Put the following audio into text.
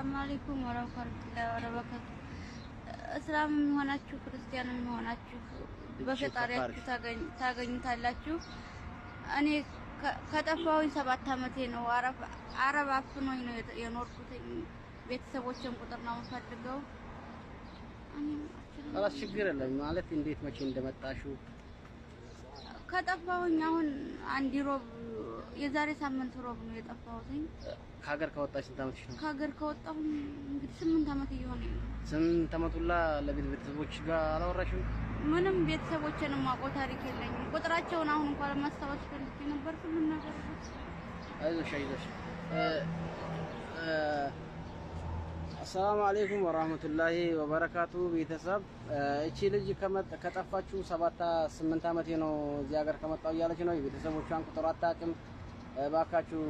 السلام عليكم ورحمة الله وبركاته እስላም ሆናችሁ ክርስቲያንም ሆናችሁ በፈጣሪያችሁ ታገኙታላችሁ እኔ ከጠፋሁኝ 7 አመቴ ነው አረብ አፍኖኝ ነው የኖርኩት ቤተሰቦቼን ቁጥር ነው የምፈልገው እኔ አላስ ችግር የለም ማለት እንዴት መቼ እንደመጣሽው ከጠፋሁኝ አሁን አንድ ሮብ የዛሬ ሳምንት ሮብ ነው የጠፋሁት ከሀገር ከወጣሽ ስንት አመትሽ ነው ከሀገር ከወጣሁ እንግዲህ 8 አመት ይሆናል 8 አመቱላ ለቤተሰቦች ጋር አላወራሽም ምንም ቤተሰቦቼን ማቆ ታሪክ የለኝም ቁጥራቸውን አሁን እንኳን ለማስታወስ ፈልጌ ነበር ሁሉን ነገር አይዞሽ السلام عليكم ورحمة الله وبركاته ቤተሰብ እቺ ልጅ ከጠፋችሁ 7-8 አመት ነው እዚህ ሀገር ከመጣው ያለች ነው የቤተሰቦቿን ቁጥር አታውቅም እባካችሁ